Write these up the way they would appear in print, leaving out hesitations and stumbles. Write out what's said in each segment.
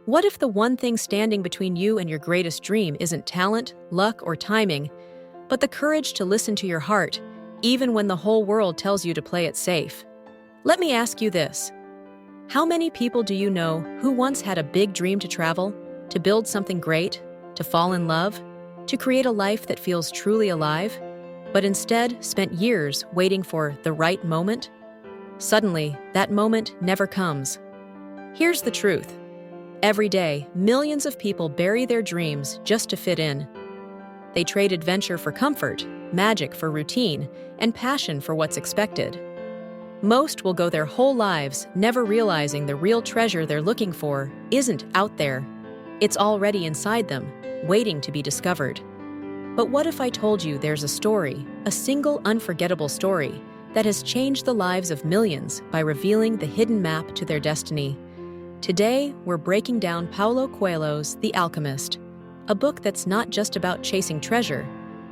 What if the one thing standing between you and your greatest dream isn't talent, luck, or timing, but the courage to listen to your heart, even when the whole world tells you to play it safe? Let me ask you this. How many people do you know who once had a big dream to travel, to build something great, to fall in love, to create a life that feels truly alive, but instead spent years waiting for the right moment? Suddenly, that moment never comes. Here's the truth. Every day, millions of people bury their dreams just to fit in. They trade adventure for comfort, magic for routine, and passion for what's expected. Most will go their whole lives never realizing the real treasure they're looking for isn't out there. It's already inside them, waiting to be discovered. But what if I told you there's a story, a single unforgettable story, that has changed the lives of millions by revealing the hidden map to their destiny? Today, we're breaking down Paulo Coelho's The Alchemist, a book that's not just about chasing treasure,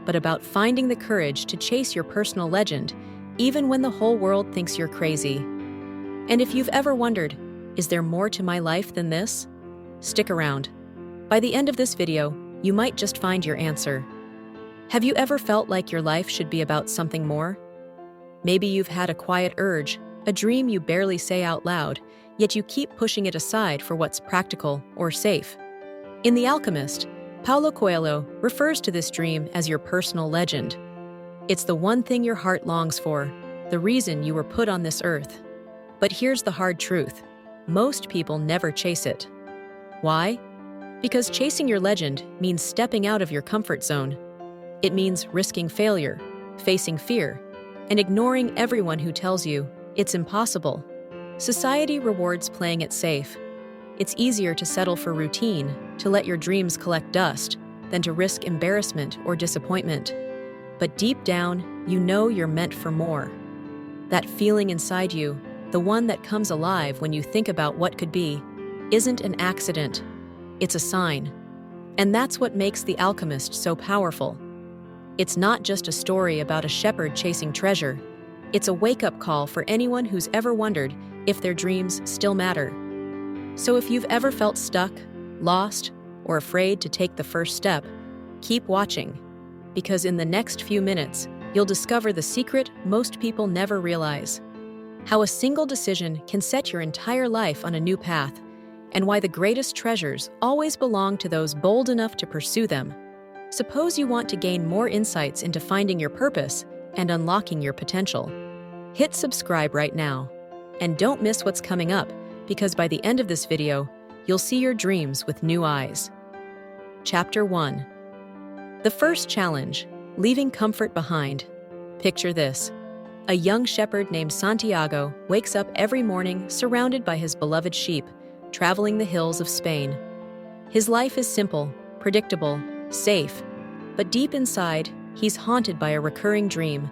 but about finding the courage to chase your personal legend, even when the whole world thinks you're crazy. And if you've ever wondered, is there more to my life than this? Stick around. By the end of this video, you might just find your answer. Have you ever felt like your life should be about something more? Maybe you've had a quiet urge, a dream you barely say out loud, yet you keep pushing it aside for what's practical or safe. In The Alchemist, Paulo Coelho refers to this dream as your personal legend. It's the one thing your heart longs for, the reason you were put on this earth. But here's the hard truth. Most people never chase it. Why? Because chasing your legend means stepping out of your comfort zone. It means risking failure, facing fear, and ignoring everyone who tells you it's impossible. Society rewards playing it safe. It's easier to settle for routine, to let your dreams collect dust, than to risk embarrassment or disappointment. But deep down, you know you're meant for more. That feeling inside you, the one that comes alive when you think about what could be, isn't an accident. It's a sign. And that's what makes The Alchemist so powerful. It's not just a story about a shepherd chasing treasure. It's a wake-up call for anyone who's ever wondered if their dreams still matter. So if you've ever felt stuck, lost, or afraid to take the first step, keep watching. Because in the next few minutes, you'll discover the secret most people never realize. How a single decision can set your entire life on a new path, and why the greatest treasures always belong to those bold enough to pursue them. Suppose you want to gain more insights into finding your purpose and unlocking your potential. Hit subscribe right now. And don't miss what's coming up, because by the end of this video, you'll see your dreams with new eyes. Chapter 1. The first challenge, leaving comfort behind. Picture this. A young shepherd named Santiago wakes up every morning surrounded by his beloved sheep, traveling the hills of Spain. His life is simple, predictable, safe, but deep inside, he's haunted by a recurring dream,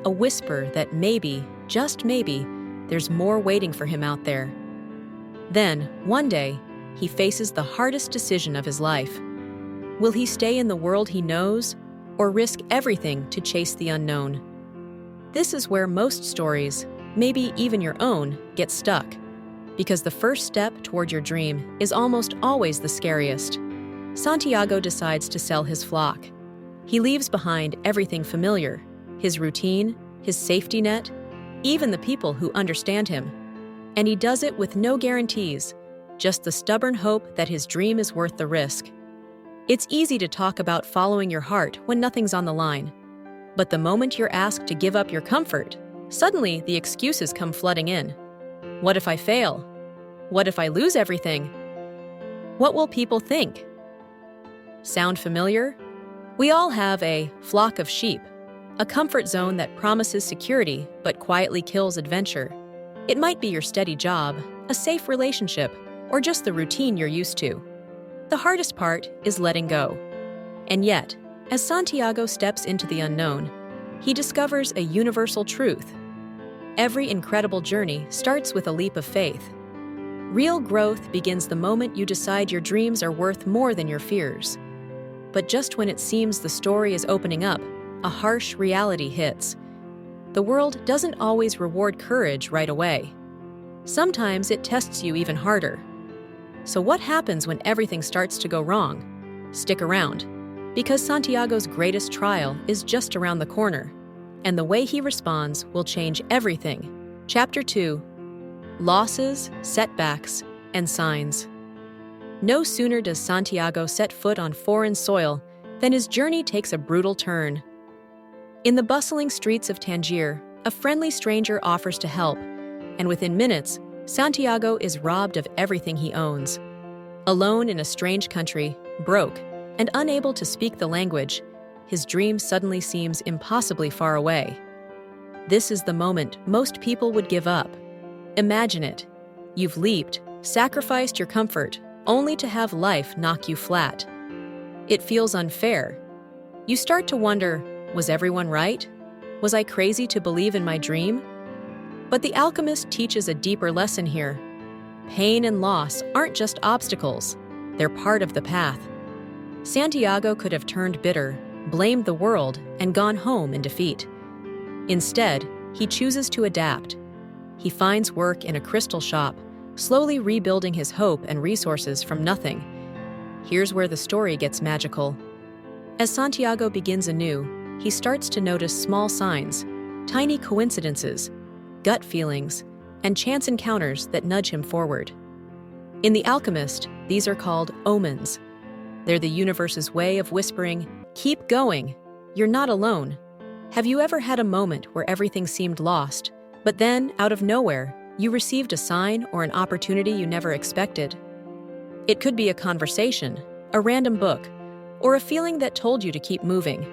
a whisper that maybe, just maybe, there's more waiting for him out there. Then, one day, he faces the hardest decision of his life. Will he stay in the world he knows, or risk everything to chase the unknown? This is where most stories, maybe even your own, get stuck. Because the first step toward your dream is almost always the scariest. Santiago decides to sell his flock. He leaves behind everything familiar, his routine, his safety net, even the people who understand him. And he does it with no guarantees, just the stubborn hope that his dream is worth the risk. It's easy to talk about following your heart when nothing's on the line. But the moment you're asked to give up your comfort, suddenly the excuses come flooding in. What if I fail? What if I lose everything? What will people think? Sound familiar? We all have a flock of sheep, a comfort zone that promises security but quietly kills adventure. It might be your steady job, a safe relationship, or just the routine you're used to. The hardest part is letting go. And yet, as Santiago steps into the unknown, he discovers a universal truth. Every incredible journey starts with a leap of faith. Real growth begins the moment you decide your dreams are worth more than your fears. But just when it seems the story is opening up, a harsh reality hits. The world doesn't always reward courage right away. Sometimes it tests you even harder. So what happens when everything starts to go wrong? Stick around, because Santiago's greatest trial is just around the corner, and the way he responds will change everything. Chapter 2: Losses, Setbacks, and Signs. No sooner does Santiago set foot on foreign soil than his journey takes a brutal turn. In the bustling streets of Tangier, a friendly stranger offers to help, and within minutes, Santiago is robbed of everything he owns. Alone in a strange country, broke, and unable to speak the language, his dream suddenly seems impossibly far away. This is the moment most people would give up. Imagine it. You've leaped, sacrificed your comfort, only to have life knock you flat. It feels unfair. You start to wonder, was everyone right? Was I crazy to believe in my dream? But the Alchemist teaches a deeper lesson here. Pain and loss aren't just obstacles, they're part of the path. Santiago could have turned bitter, blamed the world, and gone home in defeat. Instead, he chooses to adapt. He finds work in a crystal shop, slowly rebuilding his hope and resources from nothing. Here's where the story gets magical. As Santiago begins anew, he starts to notice small signs, tiny coincidences, gut feelings, and chance encounters that nudge him forward. In The Alchemist, these are called omens. They're the universe's way of whispering, "Keep going, you're not alone." Have you ever had a moment where everything seemed lost, but then, out of nowhere, you received a sign or an opportunity you never expected? It could be a conversation, a random book, or a feeling that told you to keep moving.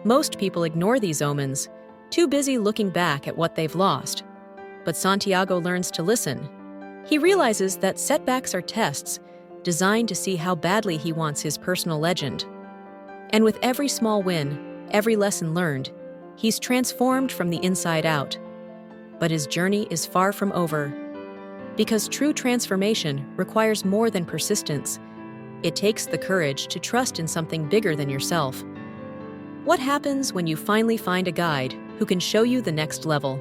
Most people ignore these omens, too busy looking back at what they've lost. But Santiago learns to listen. He realizes that setbacks are tests, designed to see how badly he wants his personal legend. And with every small win, every lesson learned, he's transformed from the inside out. But his journey is far from over. Because true transformation requires more than persistence. It takes the courage to trust in something bigger than yourself. What happens when you finally find a guide who can show you the next level?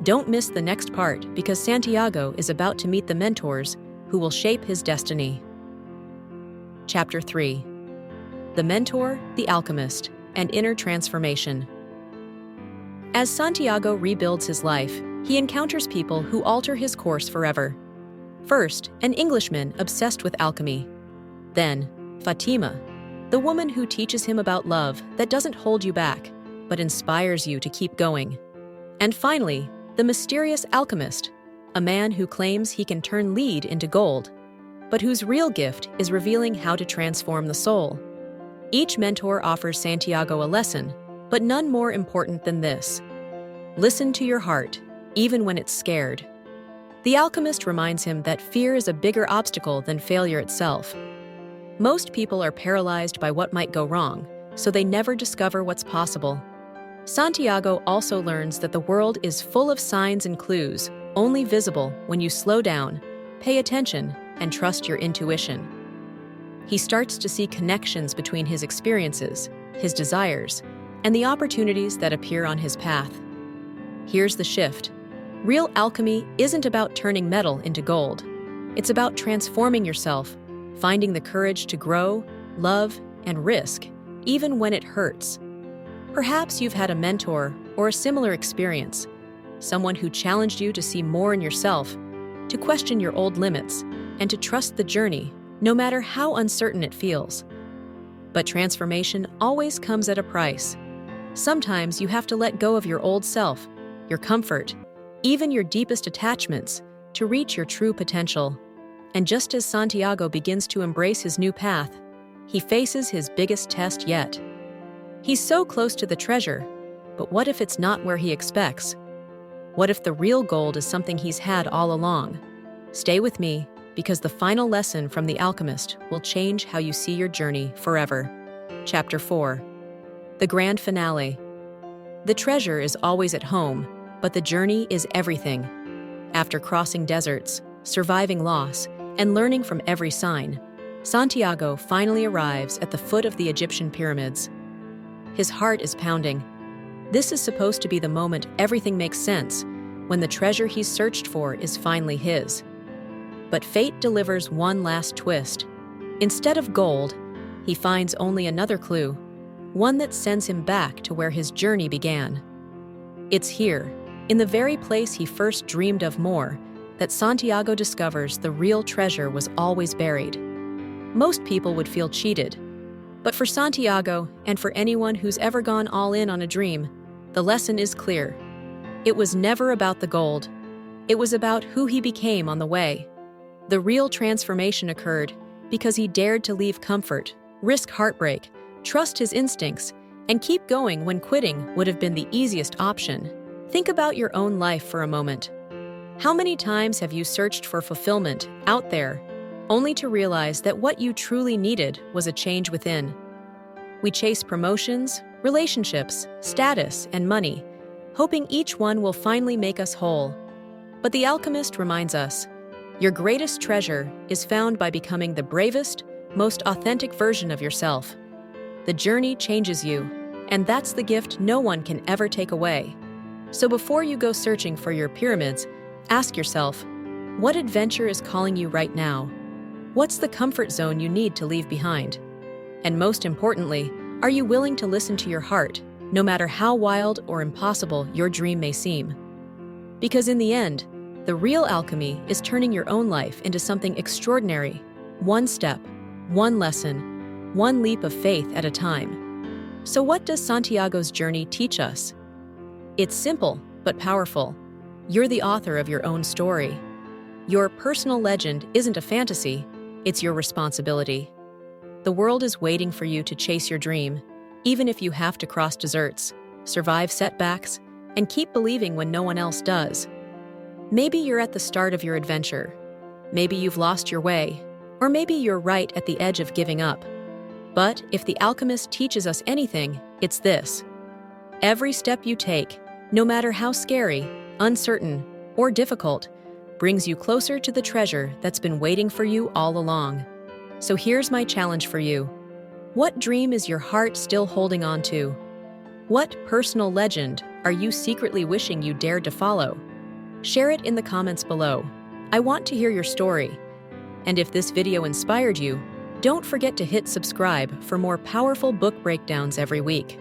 Don't miss the next part, because Santiago is about to meet the mentors who will shape his destiny. Chapter 3: The Mentor, the Alchemist, and Inner Transformation. As Santiago rebuilds his life, he encounters people who alter his course forever. First, an Englishman obsessed with alchemy. Then, Fatima, the woman who teaches him about love that doesn't hold you back, but inspires you to keep going. And finally, the mysterious alchemist, a man who claims he can turn lead into gold, but whose real gift is revealing how to transform the soul. Each mentor offers Santiago a lesson, but none more important than this. Listen to your heart, even when it's scared. The alchemist reminds him that fear is a bigger obstacle than failure itself. Most people are paralyzed by what might go wrong, so they never discover what's possible. Santiago also learns that the world is full of signs and clues, only visible when you slow down, pay attention, and trust your intuition. He starts to see connections between his experiences, his desires, and the opportunities that appear on his path. Here's the shift. Real alchemy isn't about turning metal into gold. It's about transforming yourself, finding the courage to grow, love, and risk, even when it hurts. Perhaps you've had a mentor or a similar experience, someone who challenged you to see more in yourself, to question your old limits, and to trust the journey, no matter how uncertain it feels. But transformation always comes at a price. Sometimes you have to let go of your old self, your comfort, even your deepest attachments, to reach your true potential. And just as Santiago begins to embrace his new path, he faces his biggest test yet. He's so close to the treasure, but what if it's not where he expects? What if the real gold is something he's had all along? Stay with me, because the final lesson from The Alchemist will change how you see your journey forever. Chapter 4: The Grand Finale. The treasure is always at home, but the journey is everything. After crossing deserts, surviving loss, and learning from every sign, Santiago finally arrives at the foot of the Egyptian pyramids. His heart is pounding. This is supposed to be the moment everything makes sense, when the treasure he's searched for is finally his. But fate delivers one last twist. Instead of gold, he finds only another clue, one that sends him back to where his journey began. It's here, in the very place he first dreamed of more, that Santiago discovers the real treasure was always buried. Most people would feel cheated. But for Santiago, and for anyone who's ever gone all in on a dream, the lesson is clear. It was never about the gold. It was about who he became on the way. The real transformation occurred because he dared to leave comfort, risk heartbreak, trust his instincts, and keep going when quitting would have been the easiest option. Think about your own life for a moment. How many times have you searched for fulfillment out there, only to realize that what you truly needed was a change within? We chase promotions, relationships, status, and money, hoping each one will finally make us whole. But the Alchemist reminds us, your greatest treasure is found by becoming the bravest, most authentic version of yourself. The journey changes you, and that's the gift no one can ever take away. So before you go searching for your pyramids, ask yourself, what adventure is calling you right now? What's the comfort zone you need to leave behind? And most importantly, are you willing to listen to your heart, no matter how wild or impossible your dream may seem? Because in the end, the real alchemy is turning your own life into something extraordinary, one step, one lesson, one leap of faith at a time. So what does Santiago's journey teach us? It's simple, but powerful. You're the author of your own story. Your personal legend isn't a fantasy, it's your responsibility. The world is waiting for you to chase your dream, even if you have to cross deserts, survive setbacks, and keep believing when no one else does. Maybe you're at the start of your adventure. Maybe you've lost your way, or maybe you're right at the edge of giving up. But if the Alchemist teaches us anything, it's this. Every step you take, no matter how scary, uncertain, or difficult, brings you closer to the treasure that's been waiting for you all along. So here's my challenge for you. What dream is your heart still holding on to? What personal legend are you secretly wishing you dared to follow? Share it in the comments below. I want to hear your story. And if this video inspired you, don't forget to hit subscribe for more powerful book breakdowns every week.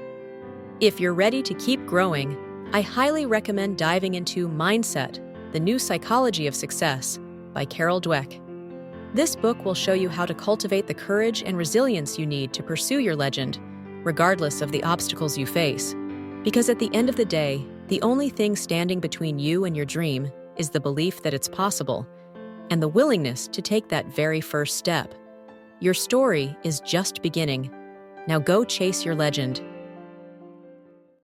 If you're ready to keep growing, I highly recommend diving into Mindset, The New Psychology of Success by Carol Dweck. This book will show you how to cultivate the courage and resilience you need to pursue your legend, regardless of the obstacles you face. Because at the end of the day, the only thing standing between you and your dream is the belief that it's possible, and the willingness to take that very first step. Your story is just beginning. Now go chase your legend.